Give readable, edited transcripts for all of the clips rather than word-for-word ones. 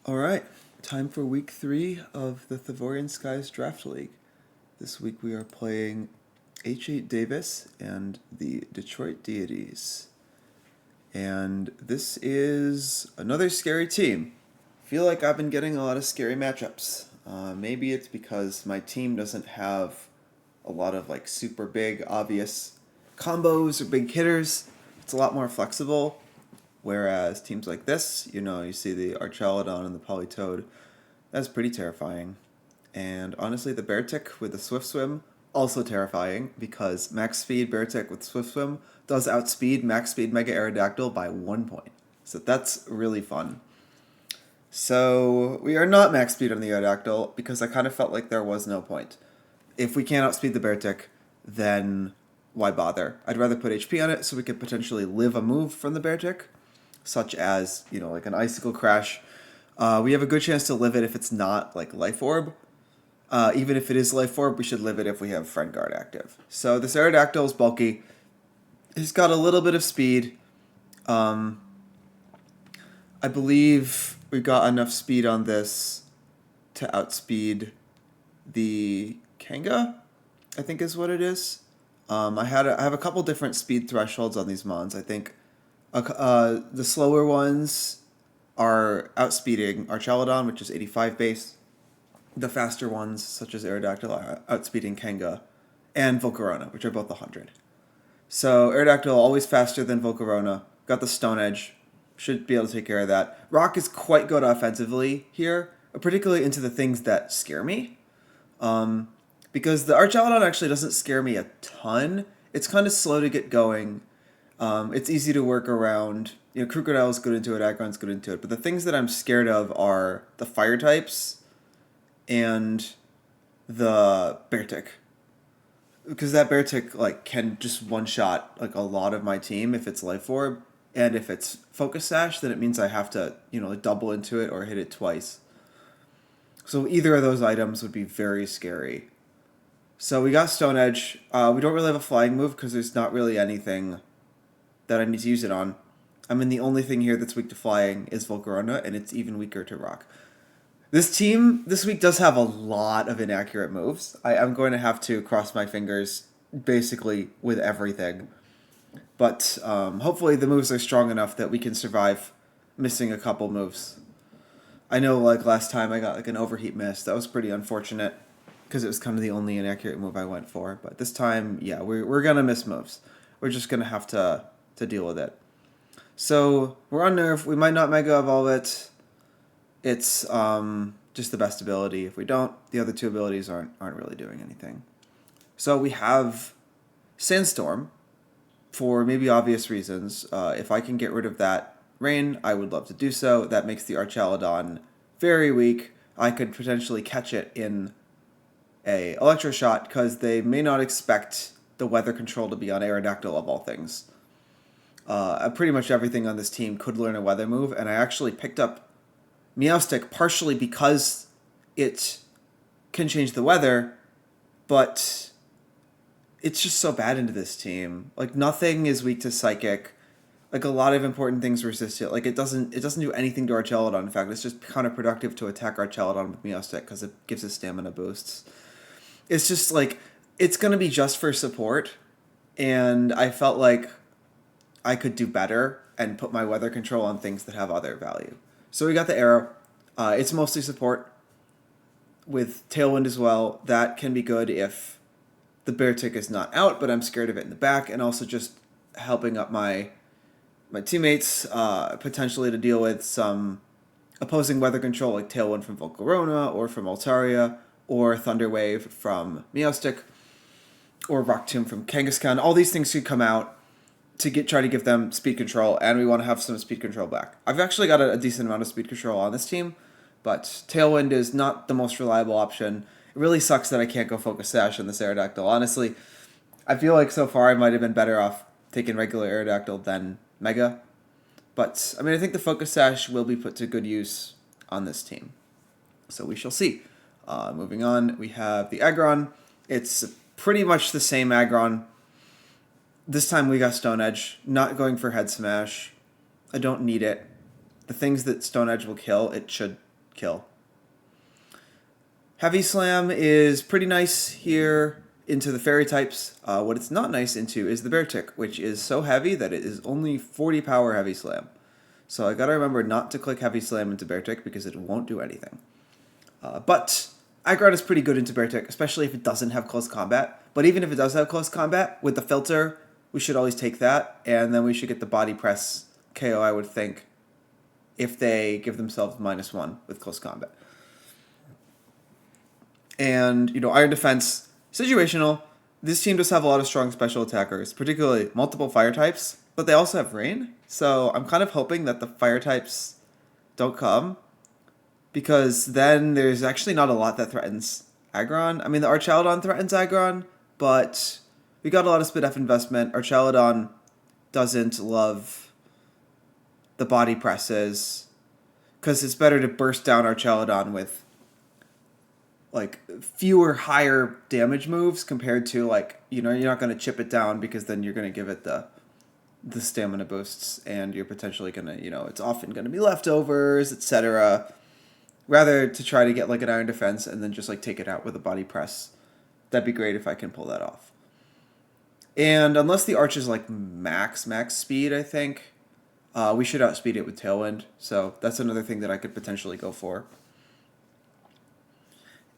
All right, time for week 3 of the Thavorian Skies Draft League. This week we are playing H8Davis and the Detroit Deities. And this is another scary team. I feel like I've been getting a lot of scary matchups. Maybe it's because my team doesn't have a lot of like super big, obvious combos or big hitters. It's a lot more flexible. Whereas teams like this, you see the Archalodon and the Polytoad, that's pretty terrifying. And honestly, the Beartick with the Swift Swim, also terrifying, because max speed Beartick with Swift Swim does outspeed max speed Mega Aerodactyl by 1 point. So that's really fun. So we are not max speed on the Aerodactyl, because I kind of felt like there was no point. If we can't outspeed the Beartick, then why bother? I'd rather put HP on it so we could potentially live a move from the Beartick, such as, like an Icicle Crash. We have a good chance to live it if it's not, like, Life Orb. Even if it is Life Orb, we should live it if we have Friend Guard active. So this Aerodactyl is bulky. He's got a little bit of speed. I believe we got enough speed on this to outspeed the Kanga, I think is what it is. I have a couple different speed thresholds on these mons. I think the slower ones are outspeeding Archalodon, which is 85 base. The faster ones, such as Aerodactyl, are outspeeding Kanga and Volcarona, which are both 100. So Aerodactyl always faster than Volcarona. Got the Stone Edge. Should be able to take care of that. Rock is quite good offensively here, particularly into the things that scare me. Because the Archalodon actually doesn't scare me a ton. It's kind of slow to get going. It's easy to work around. Crocodile is good into it, Aggron's good into it. But the things that I'm scared of are the fire types and the Beartick. Because that Beartick can just one-shot a lot of my team if it's Life Orb. And if it's Focus Sash, then it means I have to, double into it or hit it twice. So either of those items would be very scary. So we got Stone Edge. We don't really have a flying move because there's not really anything that I need to use it on. The only thing here that's weak to flying is Volcarona, and it's even weaker to rock. This team this week does have a lot of inaccurate moves. I'm going to have to cross my fingers basically with everything. But hopefully the moves are strong enough that we can survive missing a couple moves. I know last time I got an overheat miss. That was pretty unfortunate because it was kind of the only inaccurate move I went for. But this time, yeah, we're going to miss moves. We're just going to have to deal with it. So we're on Nerve. We might not Mega Evolve it. It's just the best ability. If we don't, the other two abilities aren't really doing anything. So we have Sandstorm for maybe obvious reasons. If I can get rid of that Rain, I would love to do so. That makes the Archalodon very weak. I could potentially catch it in a Electro Shot because they may not expect the weather control to be on Aerodactyl of all things. Pretty much everything on this team could learn a weather move, and I actually picked up Meowstic partially because it can change the weather, but it's just so bad into this team. Nothing is weak to Psychic. A lot of important things resist it. It doesn't do anything to Archalodon. In fact, it's just counterproductive to attack Archalodon with Meowstic because it gives it stamina boosts. It's just it's going to be just for support, and I felt like I could do better and put my weather control on things that have other value. So we got the Arrow. It's mostly support with Tailwind as well. That can be good if the Beartick is not out, but I'm scared of it in the back, and also just helping up my teammates potentially to deal with some opposing weather control like Tailwind from Volcarona or from Altaria or Thunderwave from Meowstic or Rock Tomb from Kangaskhan. All these things could come out to try to give them speed control, and we want to have some speed control back. I've actually got a decent amount of speed control on this team, but Tailwind is not the most reliable option. It really sucks that I can't go Focus Sash on this Aerodactyl. Honestly, I feel like so far I might have been better off taking regular Aerodactyl than Mega. But, I think the Focus Sash will be put to good use on this team. So we shall see. Moving on, we have the Aggron. It's pretty much the same Aggron. This time we got Stone Edge, not going for Head Smash. I don't need it. The things that Stone Edge will kill, it should kill. Heavy Slam is pretty nice here into the fairy types. What it's not nice into is the Bear Tick, which is so heavy that it is only 40 power Heavy Slam. So I gotta remember not to click Heavy Slam into Bear Tick because it won't do anything. But Aggron is pretty good into Bear Tick, especially if it doesn't have close combat. But even if it does have close combat, with the filter, we should always take that, and then we should get the body press KO, I would think, if they give themselves -1 with close combat. And, Iron Defense, situational. This team does have a lot of strong special attackers, particularly multiple fire types, but they also have rain. So I'm kind of hoping that the fire types don't come, because then there's actually not a lot that threatens Aggron. I mean, the Archaludon threatens Aggron, but we got a lot of Spidef investment. Archaludon doesn't love the body presses, because it's better to burst down Archaludon with fewer higher damage moves compared to you're not going to chip it down, because then you're going to give it the stamina boosts, and you're potentially going to, it's often going to be leftovers, etc. Rather to try to get an Iron Defense and then just take it out with a body press. That'd be great if I can pull that off. And unless the Arch is max speed, I think, we should outspeed it with Tailwind. So that's another thing that I could potentially go for.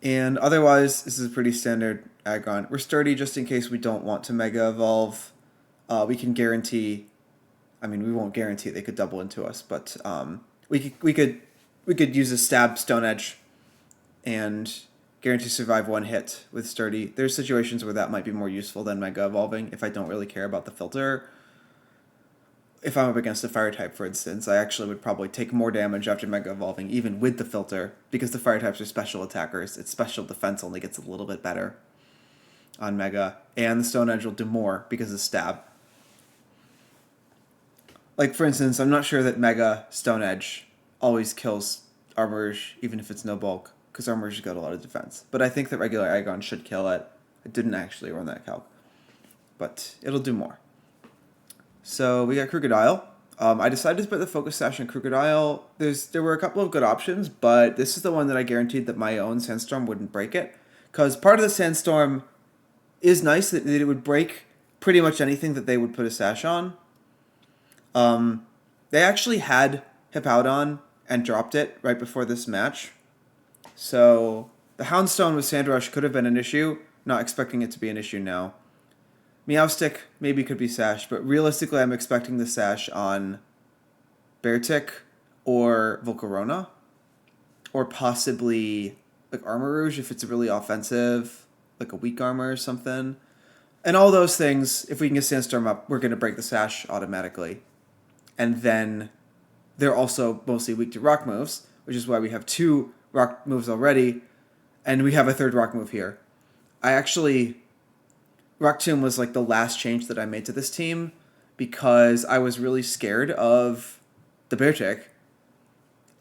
And otherwise, this is a pretty standard Aggron. We're sturdy just in case we don't want to Mega Evolve. We can guarantee, we won't guarantee they could double into us, but we could use a stab Stone Edge and guarantee survive one hit with sturdy. There's situations where that might be more useful than Mega Evolving if I don't really care about the filter. If I'm up against a fire type, for instance, I actually would probably take more damage after Mega Evolving, even with the filter, because the fire types are special attackers. Its special defense only gets a little bit better on Mega, and the Stone Edge will do more because of stab. For instance, I'm not sure that Mega Stone Edge always kills Armourouge, even if it's no bulk, because Armourouge got a lot of defense. But I think that regular Aggron should kill it. I didn't actually run that calc, but it'll do more. So we got Crocodile. I decided to put the Focus Sash on Crocodile. There were a couple of good options, but this is the one that I guaranteed that my own Sandstorm wouldn't break it. Because part of the Sandstorm is nice that it would break pretty much anything that they would put a Sash on. They actually had Hippowdon and dropped it right before this match. So the Houndstone with Sandrush could have been an issue. Not expecting it to be an issue now. Meowstick maybe could be Sash, but realistically I'm expecting the Sash on Beartick or Volcarona. Or possibly Armourouge if it's really offensive, a weak armor or something. And all those things, if we can get Sandstorm up, we're going to break the Sash automatically. And then they're also mostly weak to rock moves, which is why we have 2 rock moves already, and we have a 3rd rock move here. Rock Tomb was the last change that I made to this team, because I was really scared of the Beartick,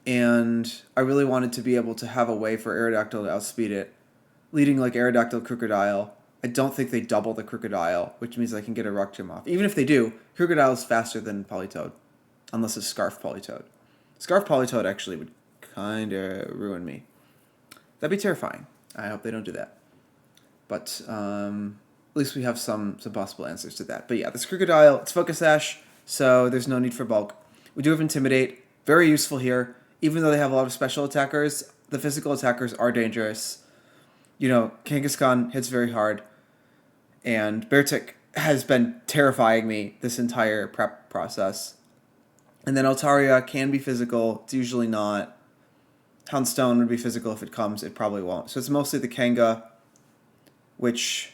and I really wanted to be able to have a way for Aerodactyl to outspeed it, leading Aerodactyl Crocodile. I don't think they double the Crocodile, which means I can get a Rock Tomb off. Even if they do, Crocodile is faster than Politoed, unless it's Scarf Politoed. Scarf Politoed actually would kind of ruin me. That'd be terrifying. I hope they don't do that. But at least we have some possible answers to that. But yeah, this Crocodile, it's Focus Sash, so there's no need for bulk. We do have Intimidate, very useful here. Even though they have a lot of special attackers, the physical attackers are dangerous. Kangaskhan hits very hard, and Beartick has been terrifying me this entire prep process. And then Altaria can be physical, it's usually not. Houndstone would be physical if it comes, it probably won't. So it's mostly the Kanga, which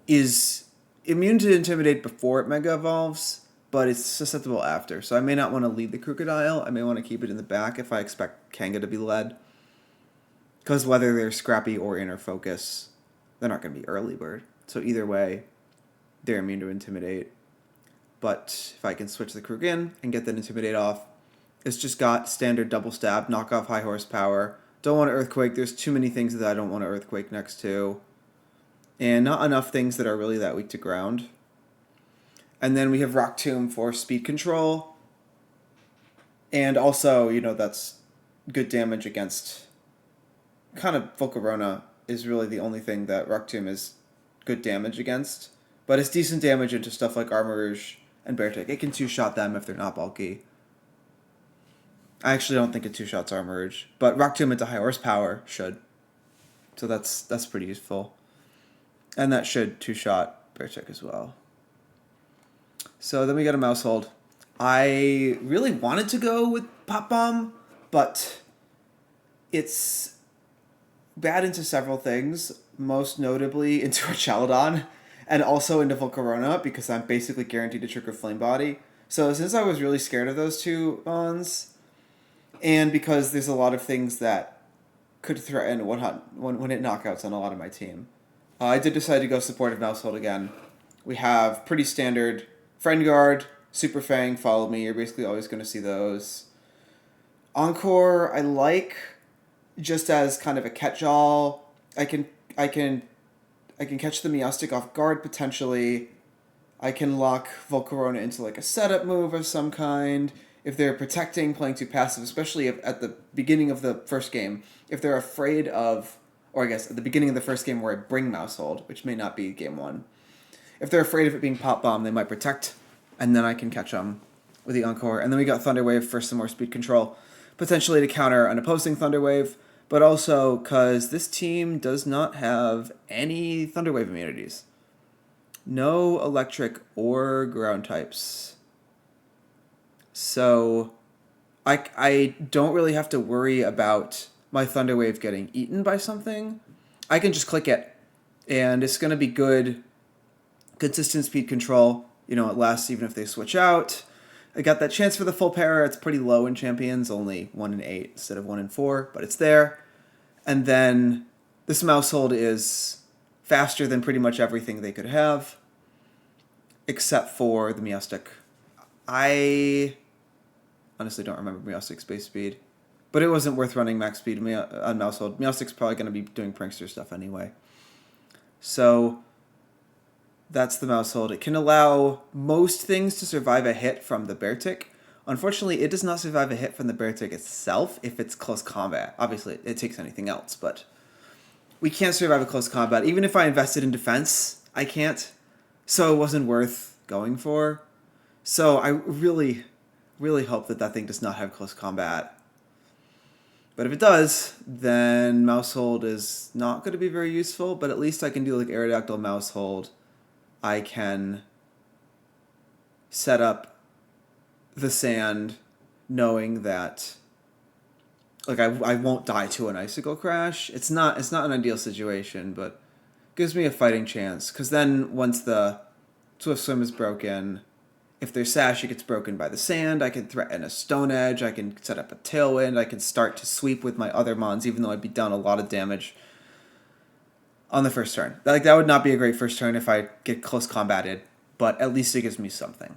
is immune to Intimidate before it Mega Evolves, but it's susceptible after. So I may not want to lead the Crocodile, I may want to keep it in the back if I expect Kanga to be led. Because whether they're Scrappy or Inner Focus, they're not going to be early bird. So either way, they're immune to Intimidate. But if I can switch the Krug in and get that Intimidate off, it's just got standard double stab, knock off high horsepower. Don't want to Earthquake. There's too many things that I don't want to Earthquake next to. And not enough things that are really that weak to ground. And then we have Rock Tomb for speed control. And also, that's good damage against kind of Volcarona is really the only thing that Raktum is good damage against. But it's decent damage into stuff like Armourouge and Beartic. It can two-shot them if they're not bulky. I actually don't think it two-shots Armourouge, but Raktum into high horsepower should. So that's pretty useful. And that should two-shot Beartic as well. So then we got a Mousehold. I really wanted to go with Pop Bomb, but it's bad into several things, most notably into a Chaladon, and also into Volcarona, because I'm basically guaranteed to trigger Flame Body. So since I was really scared of those two Mons, and because there's a lot of things that could threaten one-hit knockouts on a lot of my team, I did decide to go supportive Mousehold again. We have pretty standard Friend Guard, Super Fang, Follow Me. You're basically always going to see those. Encore, I like just as kind of a catch-all. I can catch the Meowstic off guard potentially. I can lock Volcarona into like a setup move of some kind. If they're protecting, playing too passive, especially if at the beginning of the first game, if they're afraid of, or I guess at the beginning of the first game where I bring Mousehold, which may not be game one. If they're afraid of it being Pop Bomb, they might protect, and then I can catch them with the Encore. And then we got Thunder Wave for some more speed control, potentially to counter an opposing Thunder Wave, but also because this team does not have any Thunder Wave immunities. No electric or ground types. So I don't really have to worry about my Thunder Wave getting eaten by something. I can just click it, and it's going to be good, consistent speed control. You know, it lasts even if they switch out. I got that chance for the full para. It's pretty low in champions, only 1 in 8 instead of 1 in 4, but it's there. And then this Mousehold is faster than pretty much everything they could have, except for the Meowstic. I honestly don't remember Meowstic's base speed, but it wasn't worth running max speed on Mousehold. Meowstic's probably going to be doing prankster stuff anyway. So that's the Mousehold. It can allow most things to survive a hit from the Beartic. Unfortunately, it does not survive a hit from the Beartic itself if it's close combat. Obviously, it takes anything else, but we can't survive a close combat. Even if I invested in defense, I can't. So it wasn't worth going for. So I really, really hope that that thing does not have close combat. But if it does, then Mousehold is not going to be very useful, but at least I can do like Aerodactyl Mousehold. I can set up the sand knowing that like I won't die to an Icicle Crash. It's not an ideal situation, but gives me a fighting chance. Because then once the Swift Swim is broken, if their Sash gets broken by the sand, I can threaten a Stone Edge, I can set up a Tailwind, I can start to sweep with my other Mons, even though I'd be down a lot of damage on the first turn. Like, that would not be a great first turn if I get close combated, but at least it gives me something.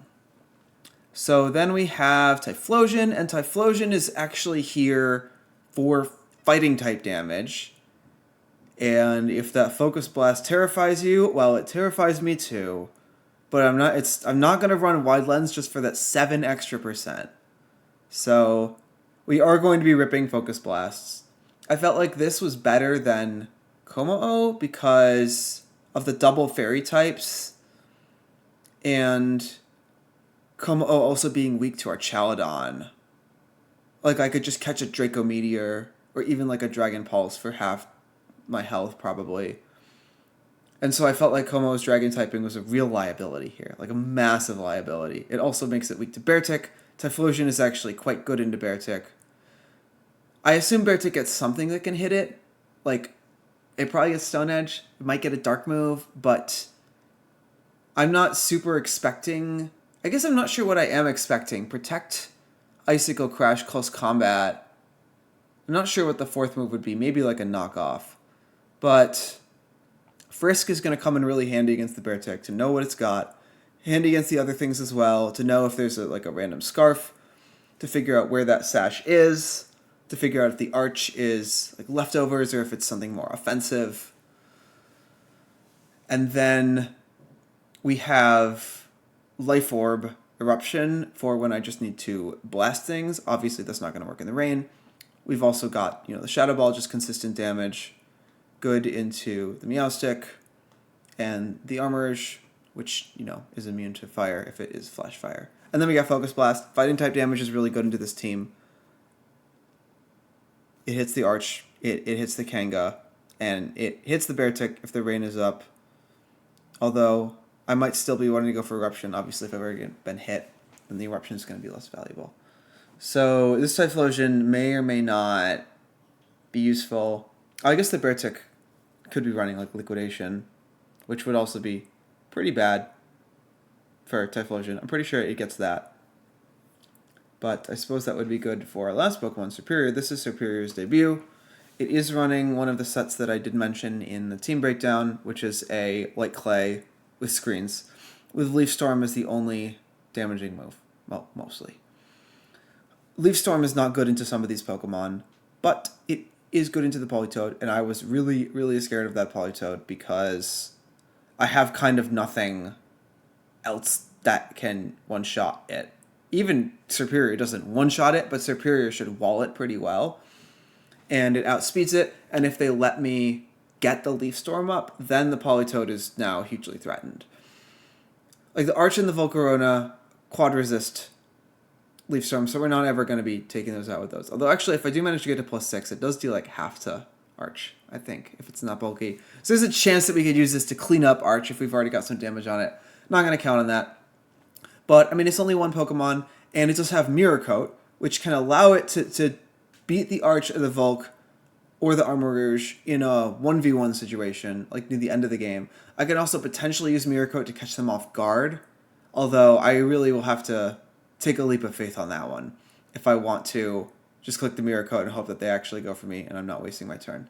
So then we have Typhlosion, and Typhlosion is actually here for fighting type damage. And if that Focus Blast terrifies you, well, it terrifies me too. But I'm not gonna run Wide Lens just for that 7 extra %. So we are going to be ripping Focus Blasts. I felt like this was better than Komo-o because of the double fairy types, and Komo-o also being weak to our Chaladon. Like, I could just catch a Draco Meteor, or even like a Dragon Pulse for half my health, probably. And so I felt like Komo's Dragon typing was a real liability here, like a massive liability. It also makes it weak to Beartic. Typhlosion is actually quite good into Beartic. I assume Beartic gets something that can hit it. Like, it probably gets Stone Edge. It might get a Dark move, but I'm not super expecting... I guess I'm not sure what I am expecting. Protect, Icicle Crash, Close Combat. I'm not sure what the fourth move would be. Maybe like a knockoff. But Frisk is going to come in really handy against the Beartic to know what it's got. Handy against the other things as well. To know if there's a random Scarf. To figure out where that Sash is. To figure out if the Arch is like leftovers or if it's something more offensive. And then we have Life Orb Eruption for when I just need to blast things. Obviously, that's not going to work in the rain. We've also got, the Shadow Ball, just consistent damage, good into the Meowstic, and the Armorage, which, is immune to fire if it is Flash Fire. And then we got Focus Blast. Fighting type damage is really good into this team. It hits the Arch, it hits the Kanga, and it hits the Beartic if the rain is up. Although, I might still be wanting to go for Eruption. Obviously, if I've already been hit, then the Eruption is going to be less valuable. So, this Typhlosion may or may not be useful. I guess the Beartic could be running like Liquidation, which would also be pretty bad for Typhlosion. I'm pretty sure it gets that. But I suppose that would be good for our last Pokemon, Serperior. This is Serperior's debut. It is running one of the sets that I did mention in the team breakdown, which is a Light Clay with screens, with Leaf Storm as the only damaging move. Well, mostly. Leaf Storm is not good into some of these Pokemon, but it is good into the Politoed, and I was really, really scared of that Politoed because I have kind of nothing else that can one-shot it. Even Serperior doesn't one-shot it, but Serperior should wall it pretty well. And it outspeeds it, and if they let me get the Leaf Storm up, then the Politoed is now hugely threatened. Like the Arch and the Volcarona quad resist Leaf Storm, so we're not ever going to be taking those out with those. Although actually, if I do manage to get to +6, it does do like half to Arch, I think, if it's not bulky. So there's a chance that we could use this to clean up Arch if we've already got some damage on it. Not going to count on that. But, I mean, it's only one Pokemon, and it does have Mirror Coat, which can allow it to beat the Arch or the Volk or the Armourouge in a 1v1 situation, like near the end of the game. I can also potentially use Mirror Coat to catch them off guard, although I really will have to take a leap of faith on that one if I want to just click the Mirror Coat and hope that they actually go for me and I'm not wasting my turn.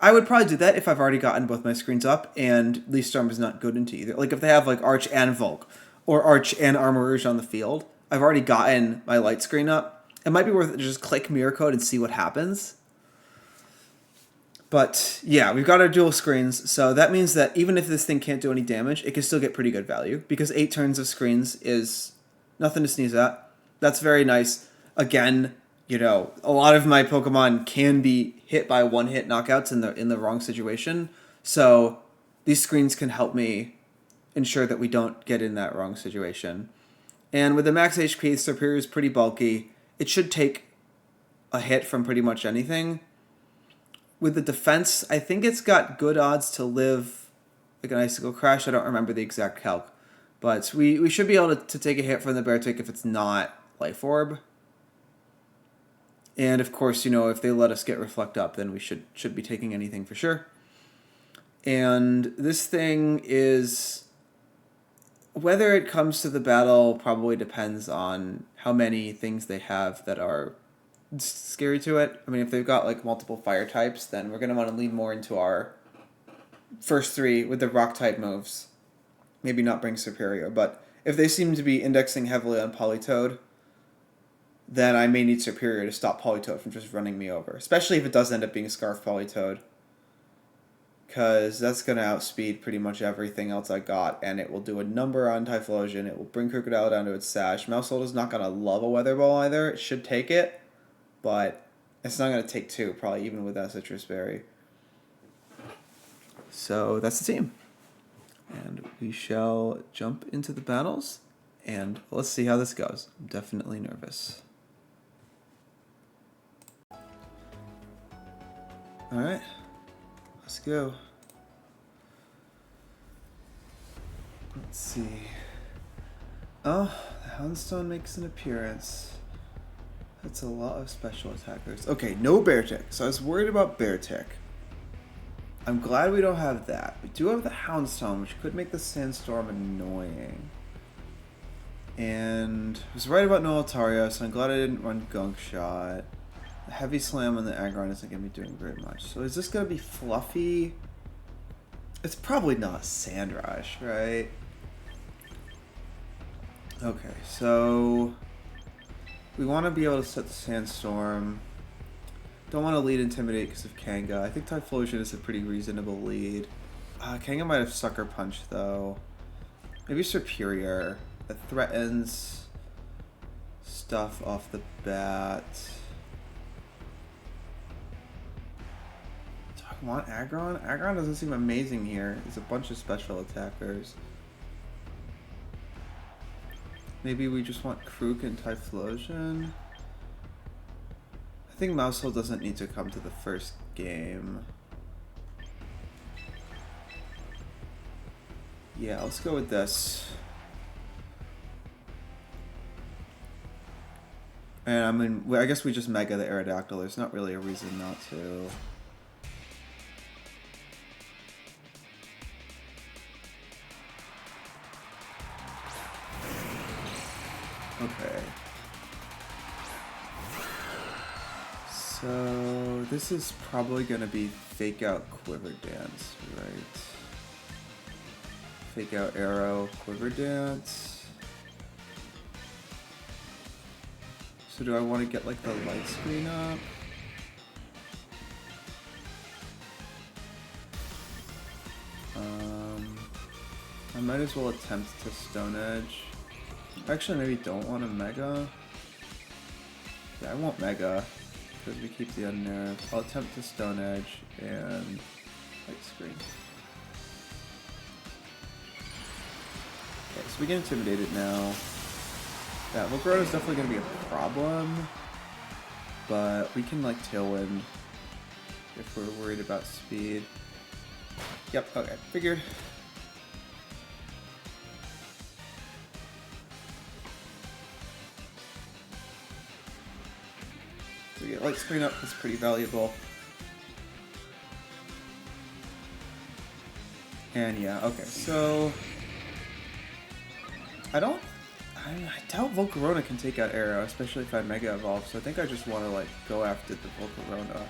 I would probably do that if I've already gotten both my screens up and Leaf Storm is not good into either. Like if they have like Arch and Volk or Arch and Armourouge on the field, I've already gotten my light screen up. It might be worth it to just click Mirror Coat and see what happens. But yeah, we've got our dual screens, so that means that even if this thing can't do any damage, it can still get pretty good value because 8 turns of screens is nothing to sneeze at. That's very nice. Again, a lot of my Pokemon can be hit by one-hit knockouts in the wrong situation, so these screens can help me ensure that we don't get in that wrong situation. And with the max HP, Serperior is pretty bulky. It should take a hit from pretty much anything. With the defense, I think it's got good odds to live like an Icicle Crash. I don't remember the exact calc. But we should be able to take a hit from the Beartic if it's not Life Orb. And of course, if they let us get Reflect up, then we should be taking anything for sure. And this thing is, whether it comes to the battle probably depends on how many things they have that are scary to it. I mean, if they've got like multiple fire types, then we're going to want to lean more into our first 3 with the rock type moves. Maybe not bring Serperior, but if they seem to be indexing heavily on Politoed, then I may need Serperior to stop Politoed from just running me over. Especially if it does end up being Scarf Politoed. Because that's going to outspeed pretty much everything else I got, and it will do a number on Typhlosion. It will bring Krookodile down to its sash. Maushold is not going to love a Weather Ball either. It should take it, but it's not going to take 2, probably even without Citrus Berry. So that's the team. And we shall jump into the battles, and let's see how this goes. I'm definitely nervous. Alright, let's go. Let's see. Oh, the Houndstone makes an appearance. That's a lot of special attackers. Okay, no Beartic. So I was worried about Beartic. I'm glad we don't have that. We do have the Houndstone, which could make the Sandstorm annoying. And I was right about no Altaria, so I'm glad I didn't run Gunk Shot. The Heavy Slam on the Aggron isn't going to be doing very much. So is this going to be fluffy? It's probably not Sand Rush, right? Okay, so we want to be able to set the Sandstorm. Don't want to lead Intimidate because of Kanga. I think Typhlosion is a pretty reasonable lead. Kanga might have Sucker Punch, though. Maybe Serperior. That threatens stuff off the bat. want Aggron? Aggron doesn't seem amazing here. There's a bunch of special attackers. Maybe we just want Krook and Typhlosion? I think Mousehole doesn't need to come to the first game. Yeah, let's go with this. And I mean, I guess we just Mega the Aerodactyl. There's not really a reason not to. Okay. So this is probably gonna be Fake Out Quiver Dance, right? Fake Out Arrow, Quiver Dance. So do I want to get like the light screen up? I might as well attempt to Stone Edge. Actually, maybe don't want to Mega. Yeah, I won't Mega because we keep the Unnerve. I'll attempt to Stone Edge and light screen. Okay, so we get intimidated now. Yeah, Volcarona is definitely going to be a problem, but we can like Tailwind if we're worried about speed. Yep, okay, figured. So we get light screen up, that's pretty valuable. And yeah, okay, so I doubt Volcarona can take out Arrow, especially if I Mega Evolve, so I think I just want to like go after the Volcarona.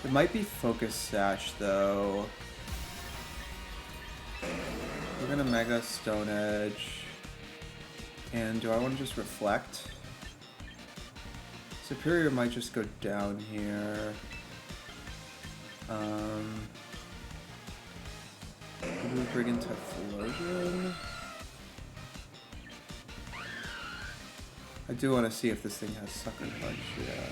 It might be Focus Sash though. We're gonna Mega Stone Edge. And do I want to just Reflect? Superior might just go down here. Maybe we bring in Typhlosion. I do want to see if this thing has Sucker Punch, yeah.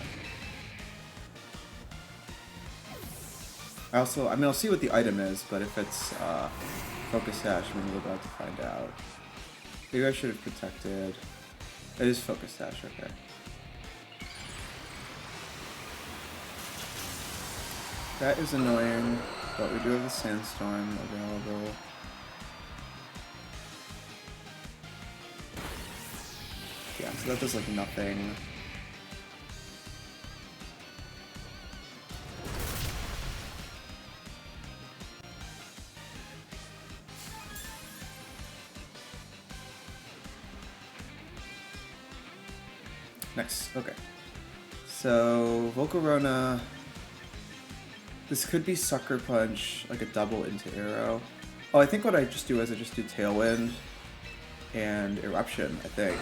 I mean, I'll see what the item is, but if it's Focus Sash, maybe we're about to find out. Maybe I should have protected. It is Focus Sash, okay. That is annoying, but we do have the Sandstorm available. Yeah, so that does like nothing. Nice, okay. So, Volcarona, this could be Sucker Punch, like a double into Arrow. Oh, I think what I just do is I just do Tailwind and Eruption, I think.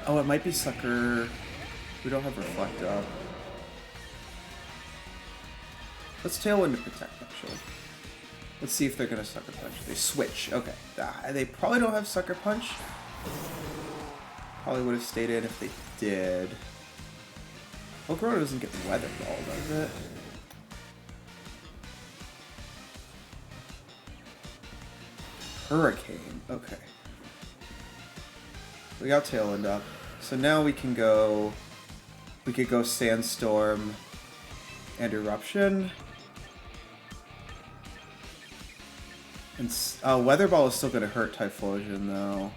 Oh, it might be Sucker. We don't have Reflect up. Let's Tailwind to protect, actually. Let's see if they're going to Sucker Punch. They switch. Okay. They probably don't have Sucker Punch. Probably would have stayed in if they did. Volcarona doesn't get Weather Ball, does it? Hurricane. Okay. We got Tailwind up. So now we can go... We could go Sandstorm and Eruption. And Weather Ball is still going to hurt Typhlosion, though.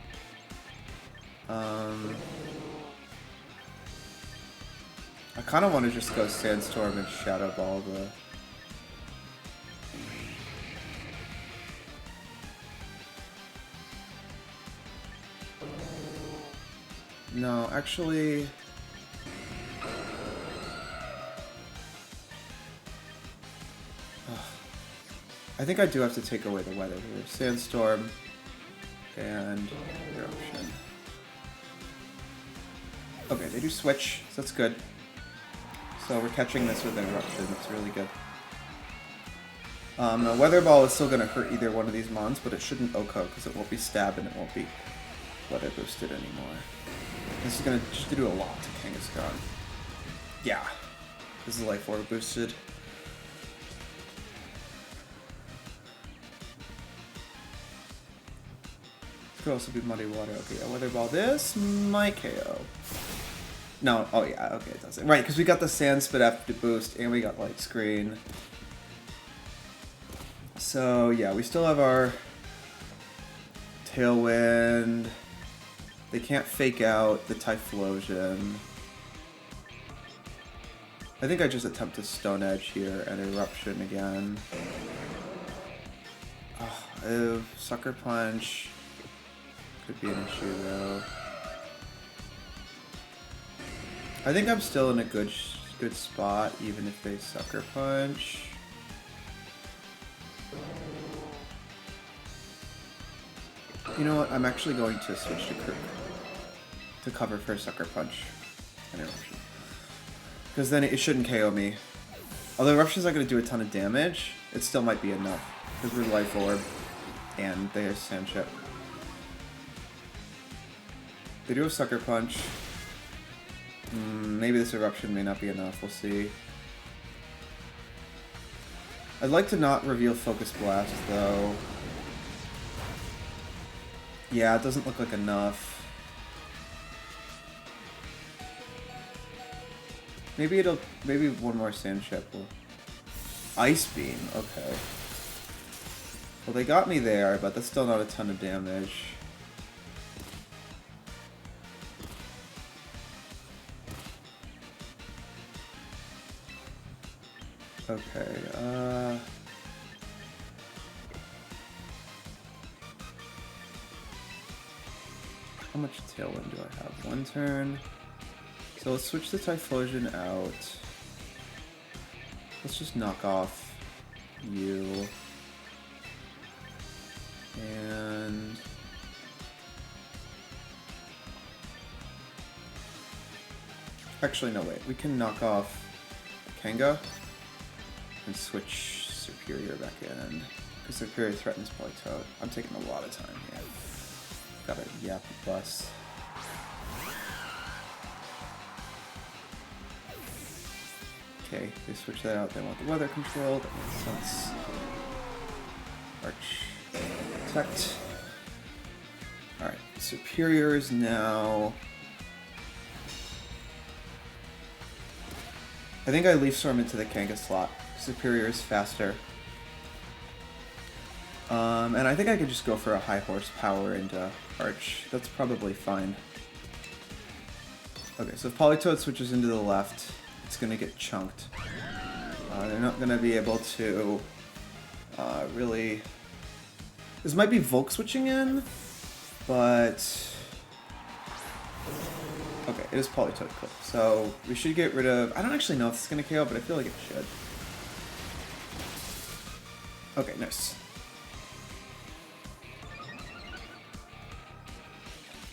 I kind of want to just go Sandstorm and Shadow Ball the... No, actually... I think I do have to take away the weather here. Sandstorm and Eruption. Okay, they do switch, so that's good. So we're catching this with an Eruption, that's really good. The Weather Ball is still going to hurt either one of these mons, but it shouldn't OHKO because it won't be Stab and it won't be Weather Boosted anymore. This is going to just do a lot to Kangaskhan. Yeah. This is Life Orb boosted. could also be Muddy Water. Okay, yeah, Weather Ball. This might KO. No, oh yeah, okay, it doesn't. Right, because we got the Sand Spit after boost, and we got Light Screen. So, yeah, we still have our Tailwind. They can't fake out the Typhlosion. I think I just attempt to Stone Edge here and Eruption again. Oh, Sucker Punch could be an issue though. I think I'm still in a good spot even if they Sucker Punch. You know what? I'm actually going to switch to Crook to cover for Sucker Punch and Eruption. Because then it shouldn't KO me. Although Eruption's not going to do a ton of damage, it still might be enough. Because we're Life Orb and they have Sand Chip. They do a Sucker Punch. Maybe this Eruption may not be enough. We'll see. I'd like to not reveal Focus Blast, though. Yeah, it doesn't look like enough. Maybe one more Sand Chip will... Ice Beam, okay. Well, they got me there, but that's still not a ton of damage. Okay, how much Tailwind do I have? One turn. So let's switch the Typhlosion out. Let's just knock off you. And... Actually, no, wait. We can knock off Kanga and switch Superior back in. Because Superior threatens Politoed. I'm taking a lot of time here. Got a Yap Bus. Okay, they switch that out. They want the weather control. That makes sense. Arch. Protect. Alright, Superior is now... I think I Leaf Storm into the Kanga slot. Superior is faster. And I think I could just go for a high horsepower into Arch. That's probably fine. Okay, so if Politoed switches into the left, it's going to get chunked. They're not going to be able to really... This might be Volk switching in, but... Okay, it is Politoed Clip. So we should get rid of... I don't actually know if it's going to KO, but I feel like it should. Okay, nice.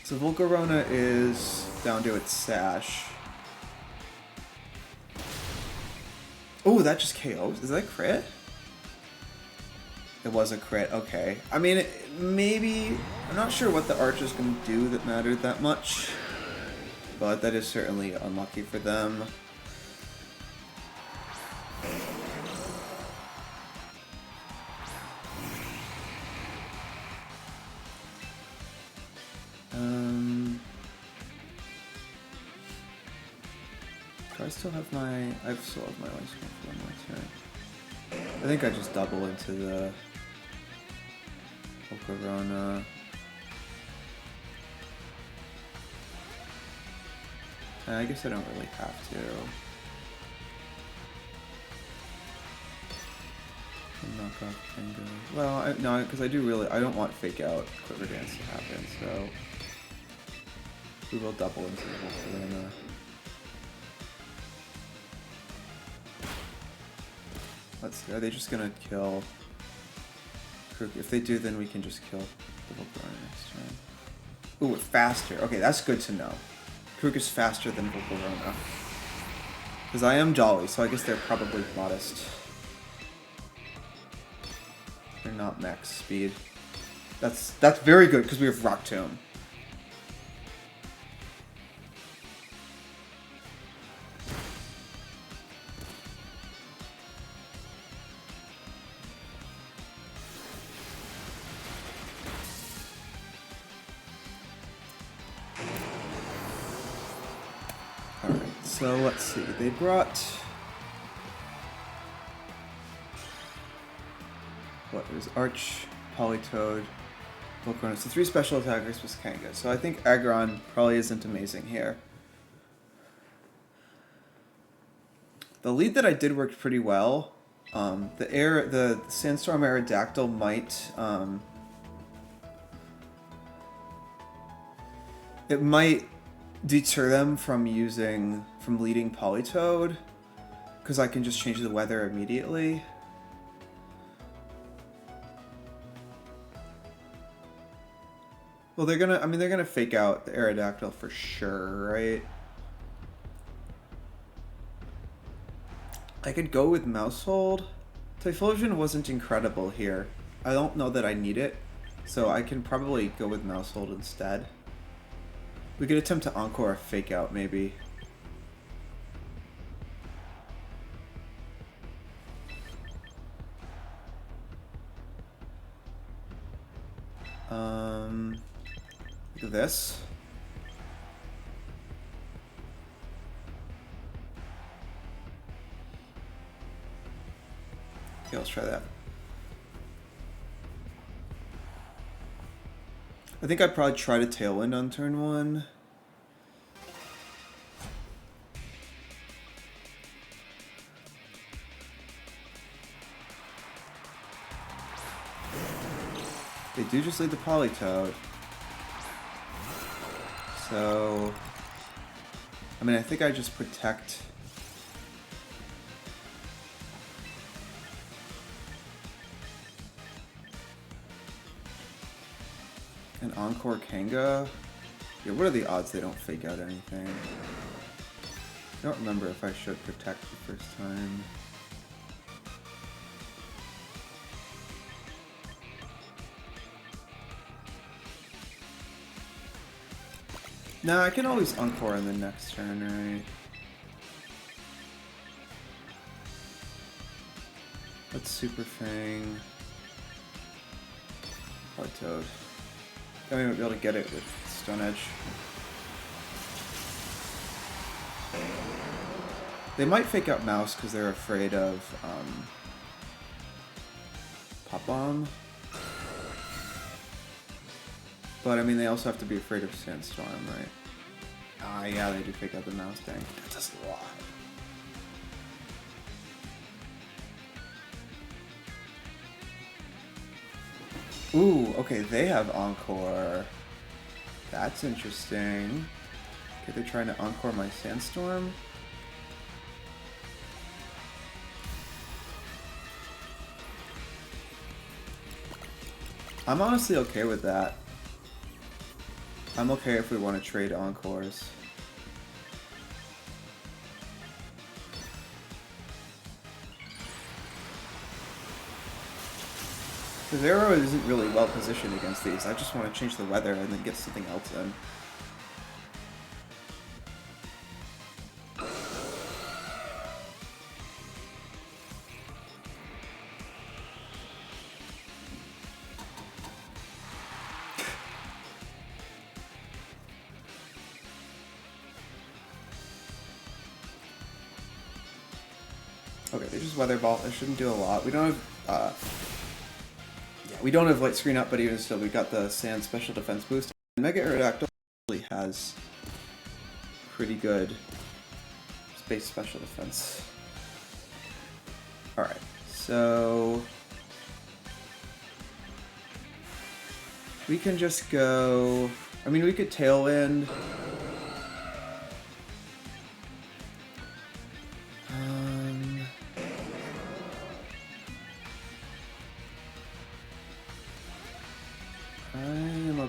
So Volcarona is down to its Sash. Oh, that just KOs? Is that a crit? It was a crit, okay. I mean, maybe... I'm not sure what the Arch is going to do that mattered that much. But that is certainly unlucky for them. Do I still have my... I still have my Ice Cream for one more turn. I think I just double into the Volcarona. I guess I don't really have to. Knock off Kanga. Well, no, because I do really... I don't want Fake Out Quiver Dance to happen, so... We will double into the Volcarona. Let's see, are they just gonna kill Krook? If they do, then we can just kill the Volcarona next turn. Ooh, faster. Okay, that's good to know. Krook is faster than Volcarona. Because I am Jolly, so I guess they're probably modest. They're not max speed. That's very good, because we have Rock Tomb. So let's see, they brought... What, it was Arch, Politoed, Volcarona. So 3 special attackers plus Kanga. So I think Aggron probably isn't amazing here. The lead that I did worked pretty well. The Sandstorm Aerodactyl might... it might deter them from leading Politoed, because I can just change the weather immediately. Well, they're gonna fake out the Aerodactyl for sure, right? I could go with Mousehold. Typhlosion wasn't incredible here. I don't know that I need it, so I can probably go with Mousehold instead. We could attempt to Encore a fake out, maybe. Look at this. Okay, let's try that. I think I'd probably try to Tailwind on turn 1. They do just lead the Politoed. So... I mean, I think I just protect... an Encore Kanga? Yeah, what are the odds they don't fake out anything? I don't remember if I should protect the first time. No, I can always Encore in the next turn, right? Let's Super Fang. Politoed. I mean, we'll be able to get it with Stone Edge. They might fake out Mouse because they're afraid of Pop Bomb. But I mean, they also have to be afraid of Sandstorm, right? Ah, yeah, they do fake out the Mouse. Dang, that does a lot. Ooh, okay, they have Encore. That's interesting. Okay, they're trying to Encore my Sandstorm. I'm honestly okay with that. I'm okay if we want to trade Encores. The Zero isn't really well positioned against these. I just want to change the weather and then get something else in. Okay, they just Weather Ball. They shouldn't do a lot. We don't have... we don't have Light Screen up, but even still, we got the Sand Special Defense boost. Mega Aerodactyl really has pretty good Space Special Defense. Alright, so... we can just go... I mean, we could Tailwind.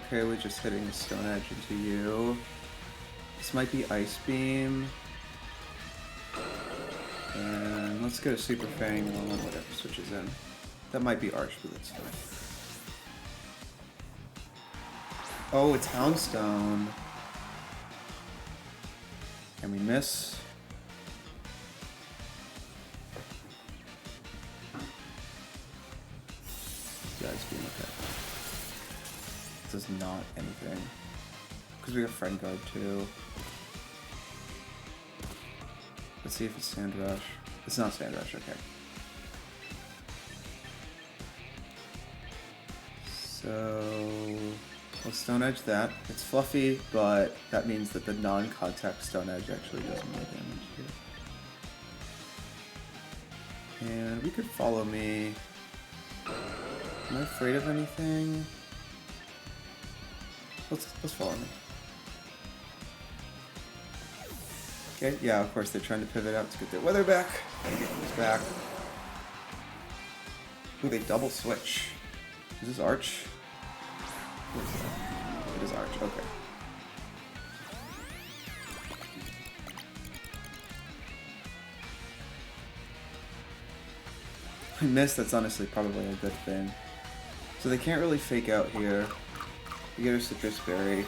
Okay, we're just hitting the Stone Edge into you. This might be Ice Beam. And let's go to Super Fang on whatever switches in. That might be Arch, but that's fine. Oh, it's Houndstone. Can we miss? Yeah, Ice Beam, okay. Does not anything. Because we have Friend Guard too. Let's see if it's Sand Rush. It's not Sand Rush, okay. So we'll Stone Edge that. It's fluffy, but that means that the non-contact Stone Edge actually does more damage here. And we could follow me. Am I afraid of anything? Let's follow me. Okay, yeah, of course they're trying to pivot out to get their weather back. Gotta get this back. Ooh, they double switch. Is this Arch? What is that? It is Arch, okay. I missed, that's honestly probably a good thing. So they can't really fake out here. We get a Citrus Berry.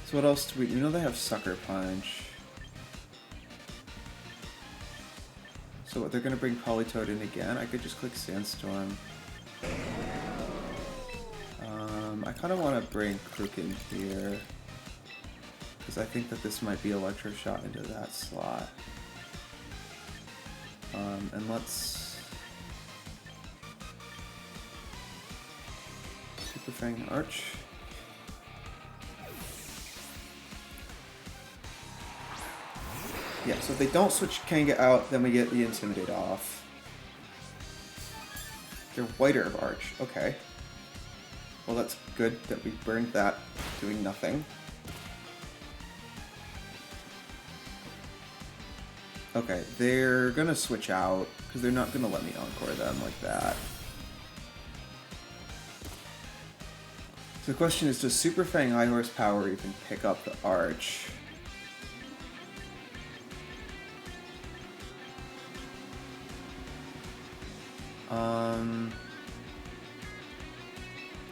So what else do we... You know they have Sucker Punch. So what, they're gonna bring Politoed in again? I could just click Sandstorm. I kinda wanna bring Crook in here. Because I think that this might be Electro Shot into that slot. And let's... Super Fang Arch. Yeah, so if they don't switch Kanga out, then we get the Intimidate off. They're whiter of Arch. Okay. Well, that's good that we burned that doing nothing. Okay, they're gonna switch out, because they're not gonna let me Encore them like that. So the question is, does Super Fang High Horsepower even pick up the Arch?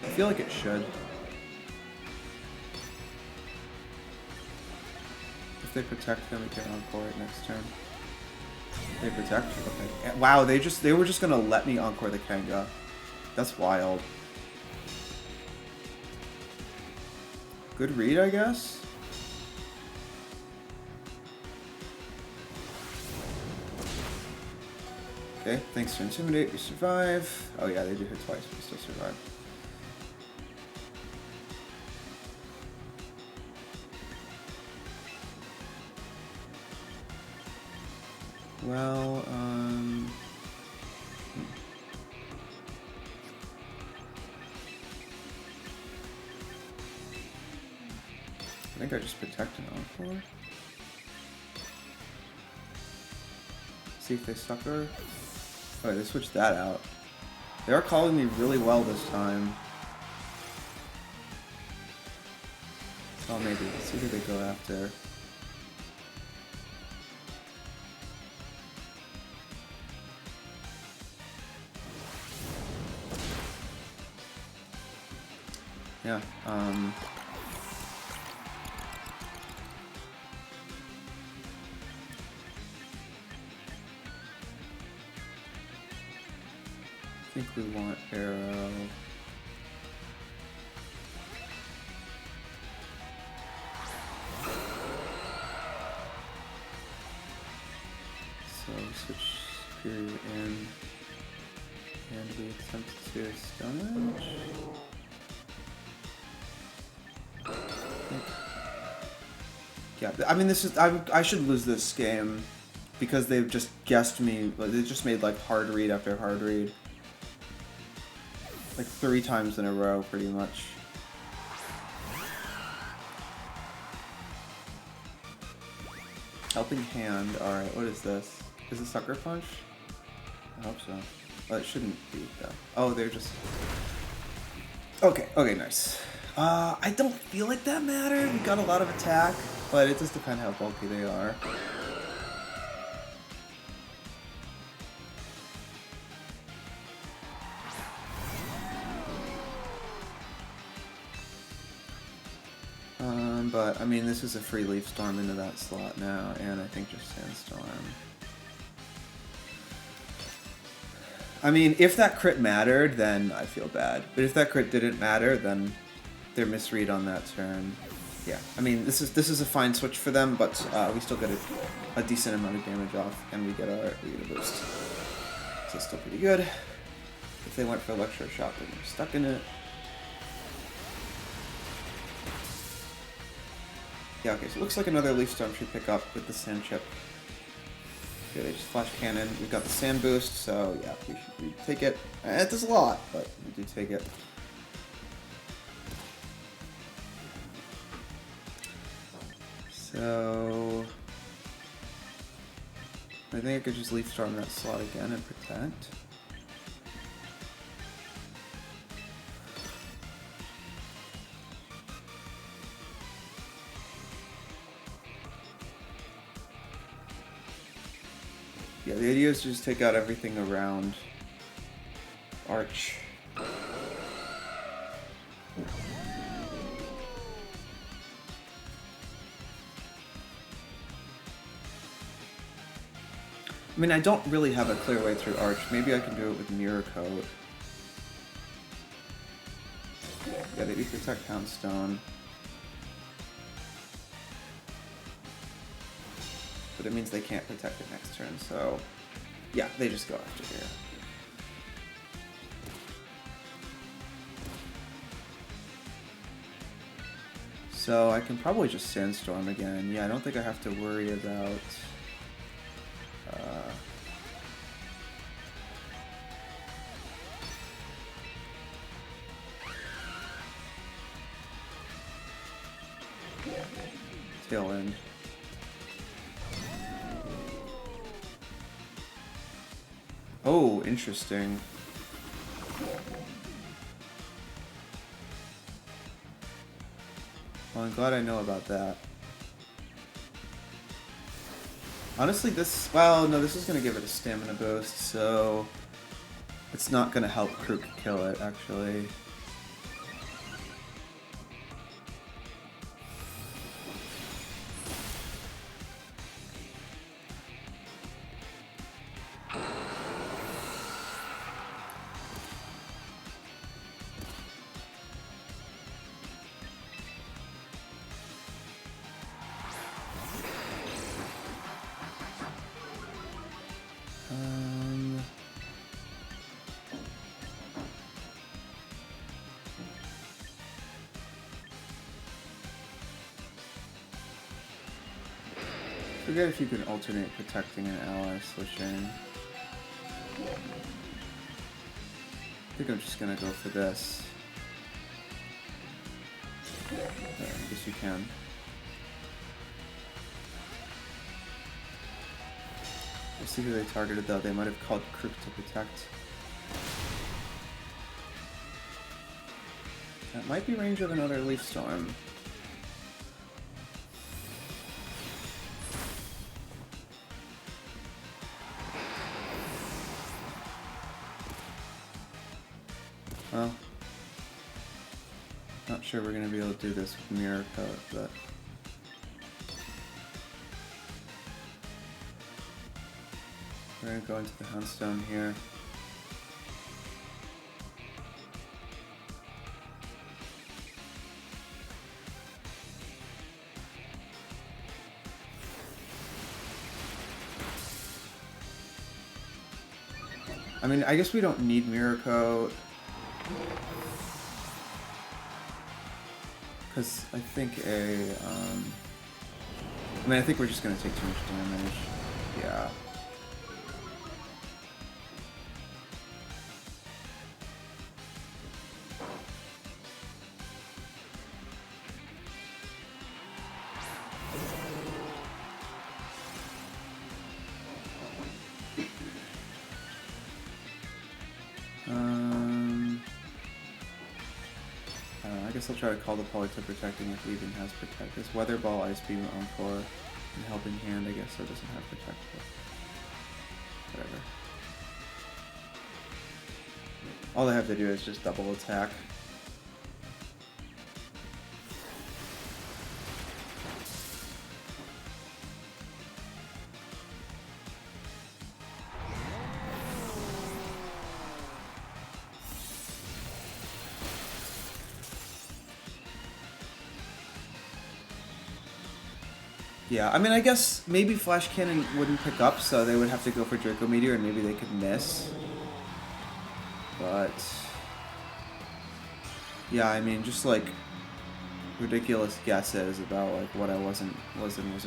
I feel like it should. If they protect, then we can Encore it next turn. They protect? Okay. Wow, they were just gonna let me Encore the Kanga. That's wild. Good read, I guess? Okay, thanks to Intimidate, we survive. Oh yeah, they do hit twice, but we still survive. Well, I think I just protect an Encore. See if they sucker. Oh, they switched that out. They are calling me really well this time. Oh, maybe. Let's see who they go after. Yeah, I think we want Arrow. So switch Superior in, and we attempt to Stone Edge. Yeah, I mean, this is I should lose this game because they've just guessed me. They just made like hard read after hard read, like 3 times in a row, pretty much. Helping Hand. All right, what is this? Is it Sucker Punch? I hope so. Well, it shouldn't be though. Oh, they're just. Okay. Okay, nice. I don't feel like that mattered. We got a lot of attack, but it just depends how bulky they are. But I mean, this is a free Leaf Storm into that slot now, and I think just Sandstorm. I mean, if that crit mattered, then I feel bad. But if that crit didn't matter, then they're misread on that turn. Yeah, I mean, this is a fine switch for them, but we still get a decent amount of damage off, and we get a boost. So it's still pretty good. If they went for Electro Shock, then they're stuck in it. Yeah, okay, so it looks like another Leaf Storm should pick up with the Sand Chip. Okay, they just Flash Cannon. We've got the Sand Boost, so yeah, we take it. It does a lot, but we do take it. So I think I could just Leaf Storm that slot again and protect. Yeah, the idea is to just take out everything around Arch. I mean, I don't really have a clear way through Arch. Maybe I can do it with Mirror Coat. Yeah, they do protect Poundstone. But it means they can't protect it next turn, so yeah, they just go after here. So I can probably just Sandstorm again. Yeah, I don't think I have to worry about Tailwind. Oh, interesting. Well, I'm glad I know about that. Honestly, well, no, this is going to give it a stamina boost, so it's not going to help Krook kill it, actually. Forget if you can alternate protecting an ally switching. I think I'm just gonna go for this. I guess you can. We'll see who they targeted though. They might have called Krook to protect. That might be range of another Leaf Storm. Well, not sure we're going to be able to do this with Mirror Coat, but we're going to go into the Houndstone here. I mean, I guess we don't need Mirror Coat. Because I think I think we're just going to take too much damage. Yeah. I guess I'll try to call the Poly to protecting if he even has protect. This Weather Ball, Ice Beam, Encore, and Helping Hand, I guess, so it doesn't have protect, but whatever. All I have to do is just double attack. Yeah, I mean, I guess maybe Flash Cannon wouldn't pick up, so they would have to go for Draco Meteor, and maybe they could miss. But yeah, I mean, just like ridiculous guesses about like what I wasn't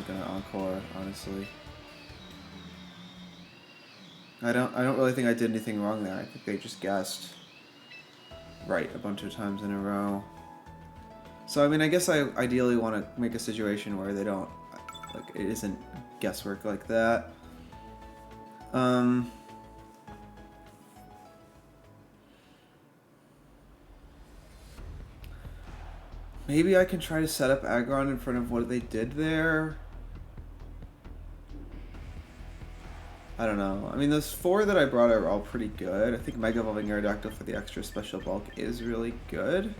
gonna encore. Honestly, I don't really think I did anything wrong there. I think they just guessed right a bunch of times in a row. So I mean, I guess I ideally want to make a situation where they don't, like, it isn't guesswork like that. Maybe I can try to set up Aggron in front of what they did there. I don't know. I mean, those 4 that I brought are all pretty good. I think Mega Evolving Aerodactyl for the extra special bulk is really good.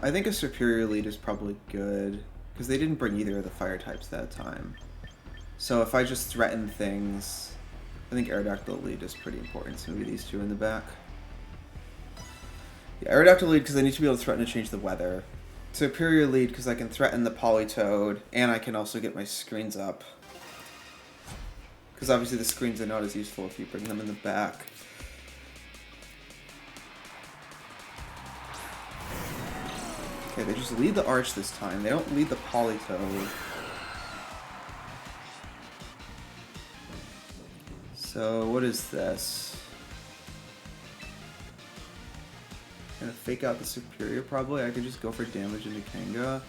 I think a Superior Lead is probably good, because they didn't bring either of the fire types that time. So if I just threaten things, I think Aerodactyl Lead is pretty important, so maybe these 2 in the back. Yeah, Aerodactyl Lead because I need to be able to threaten to change the weather. Superior Lead because I can threaten the Politoed, and I can also get my screens up. Because obviously the screens are not as useful if you bring them in the back. Okay, they just lead the Arch this time. They don't lead the Politoed. So, what is this? Gonna fake out the Superior, probably. I could just go for damage into Kanga.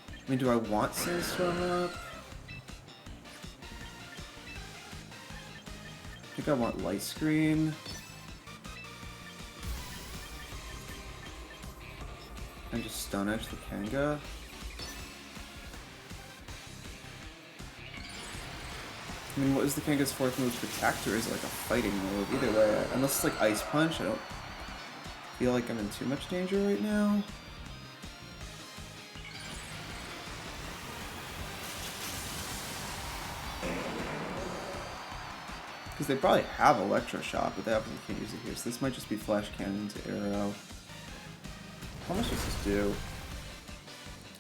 I mean, do I want Sandstorm up? I think I want Light Screen. And just Stone Edge the Kanga. I mean, what is the Kanga's 4th move? Protect, or is it like a fighting move? Either way, unless it's like Ice Punch, I don't feel like I'm in too much danger right now. Because they probably have Electroshock, but they obviously can't use it here. So this might just be Flash Cannon to Arrow. How much does this do?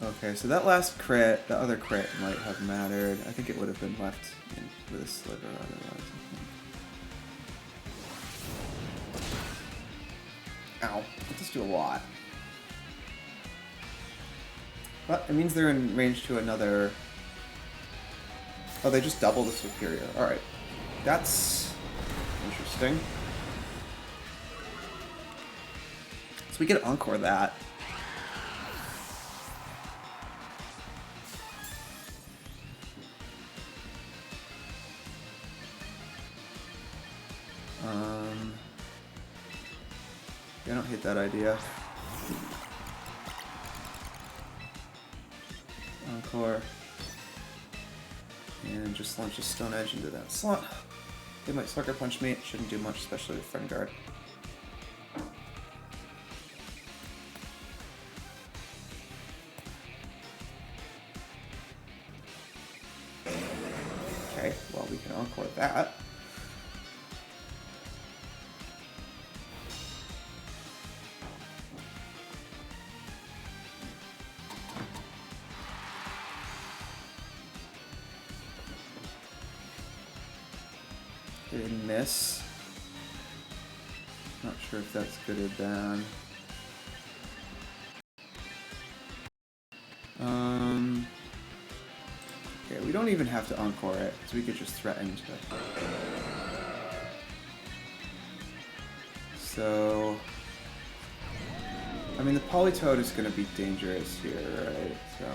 Okay, so that last crit, the other crit might have mattered. I think it would have been left with a sliver otherwise, I think. Ow, that does do a lot. But it means they're in range to another... Oh, they just double the Superior. Alright. That's interesting. So we could encore that. I don't hate that idea. Encore. And just launch a Stone Edge into that slot. They might Sucker Punch me. It shouldn't do much, especially with Friend Guard. Okay, well, we can encore that. Didn't miss. Not sure if that's good or bad. Okay, we don't even have to encore it, so we could just threaten to. So, I mean, the Politoed is going to be dangerous here, right? So.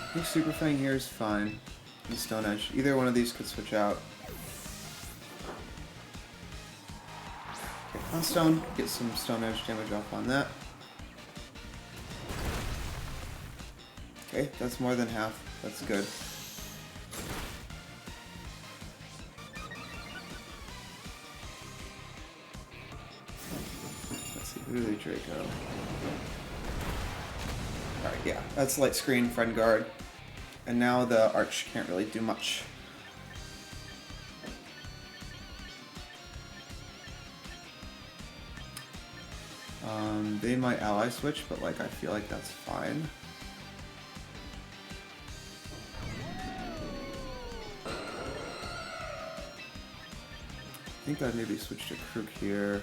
I think Super Fang here is fine. And Stone Edge. Either one of these could switch out. Okay, on Stone, get some Stone Edge damage off on that. Okay, that's more than half. That's good. Let's see, who do they Draco? Alright, yeah, that's light screen, friend guard. And now the arch can't really do much. They might ally switch, but like I feel like that's fine. I think I'd maybe switch to Krook here.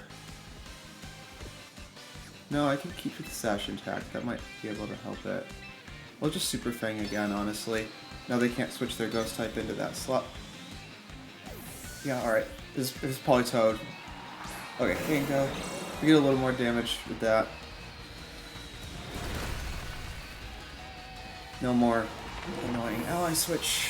No, I can keep the Sash intact. That might be able to help it. We'll just Super Fang again, honestly. Now they can't switch their Ghost type into that slot. Yeah, alright. This is Politoed. Okay, Gengar. We get a little more damage with that. No more annoying ally switch.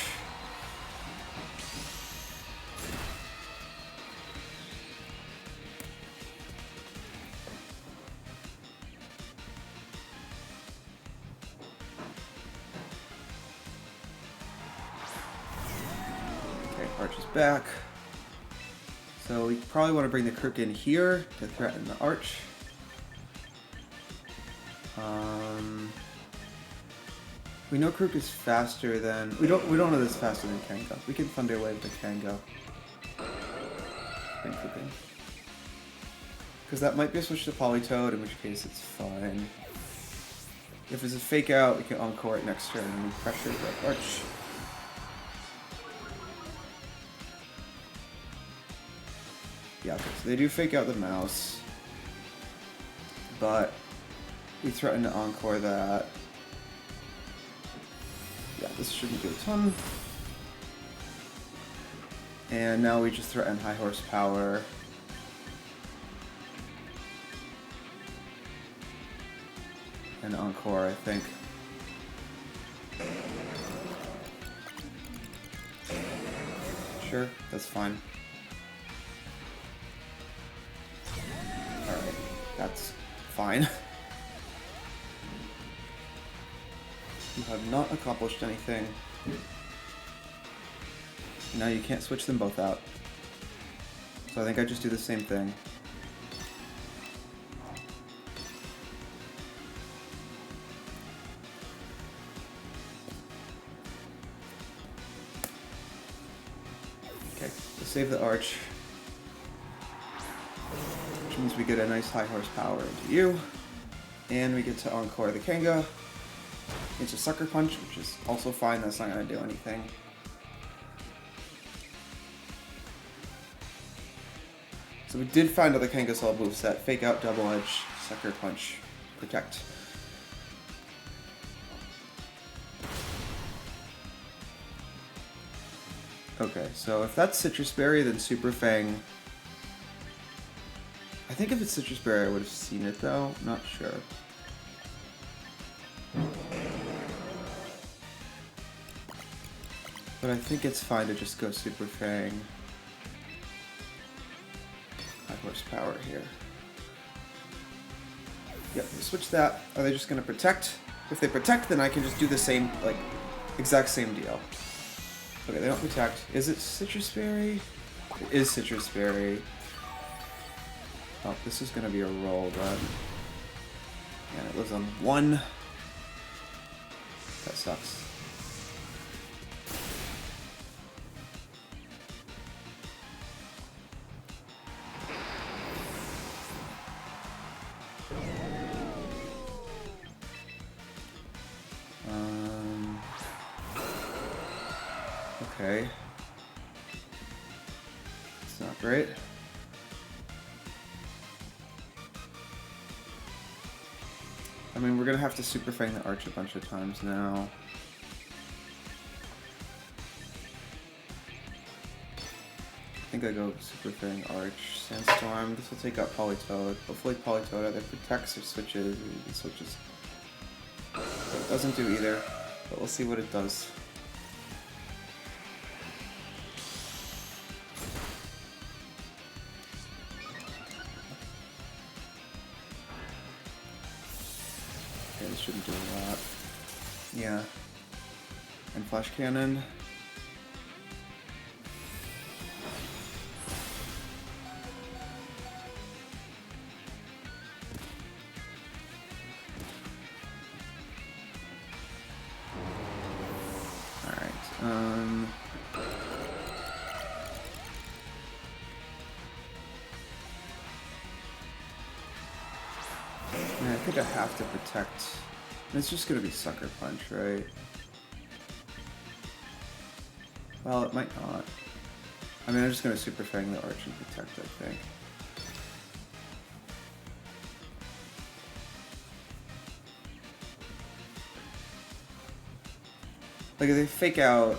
Okay, Arch is back. So we probably want to bring the Krook in here to threaten the Arch. We know Krook is faster than we don't know this faster than Kanga. We can Thunder Wave the Kanga. Bring Krook in. Because that might be a switch to Politoed, in which case it's fine. If it's a fake out, we can Encore it next turn and we pressure the Arch. Yeah, okay, so they do fake out the mouse. But we threaten to Encore that. Yeah, this shouldn't do a ton. And now we just threaten high horsepower. And Encore, I think. Sure, that's fine. Alright, that's fine. You have not accomplished anything. Now you can't switch them both out. So I think I just do the same thing. Okay, we'll save the Arch. Which means we get a nice high horsepower into you. And we get to Encore the Kanga. It's a Sucker Punch, which is also fine. That's not going to do anything. So we did find out the Kangasoul moveset. Fake Out, Double Edge, Sucker Punch, Protect. Okay, so if that's Citrus Berry, then Super Fang. I think if it's Citrus Berry, I would have seen it though. Not sure. But I think it's fine to just go Super Fang. High horsepower here. Yep, switch that. Are they just going to protect? If they protect, then I can just do the same, like, exact same deal. Okay, they don't protect. Is it Citrus Berry? It is Citrus Berry. Oh, this is going to be a roll then. And it lives on 1. That sucks. Okay. It's not great. I mean, we're gonna have to Super Fang the Arch a bunch of times now. I think I go Super Fang Arch, Sandstorm. This will take out Politoed. Hopefully Politoed either protects or switches. It switches. So it doesn't do either, but we'll see what it does. Okay, this shouldn't do a lot. Yeah. And Flash Cannon. I think I have to protect. It's just gonna be Sucker Punch, right? Well, it might not. I mean, I'm just gonna Super Fang the Arch and protect, I think. Like, if they fake out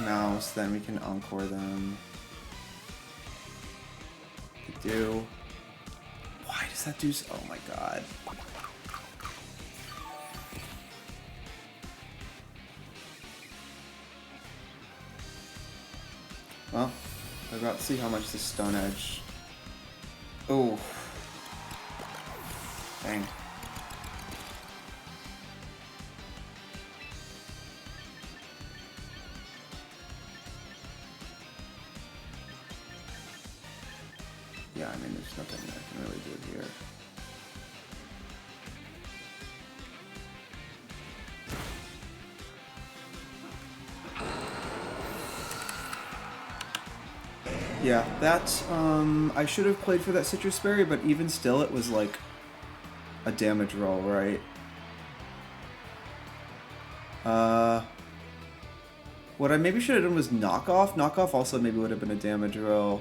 Mouse, then we can Encore them. They do. Why does that do so? Oh my god. Well, I've got to see how much this Stone Edge. Oh. Dang. Yeah, I mean, there's nothing I can really do here. Yeah, that, I should have played for that Citrus Berry, but even still, it was like a damage roll, right? What I maybe should have done was Knockoff. Knockoff also maybe would have been a damage roll.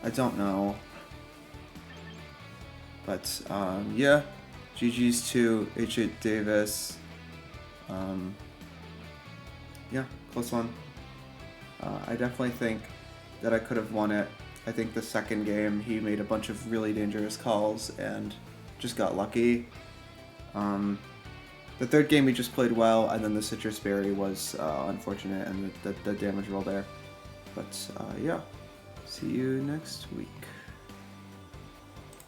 I don't know. But, yeah. GG's to H8Davis. Yeah, close one. I definitely think that I could have won it. I think the second game, he made a bunch of really dangerous calls and just got lucky. The third game, he just played well, and then the Citrus Berry was unfortunate, and the damage roll there. But, yeah. See you next week.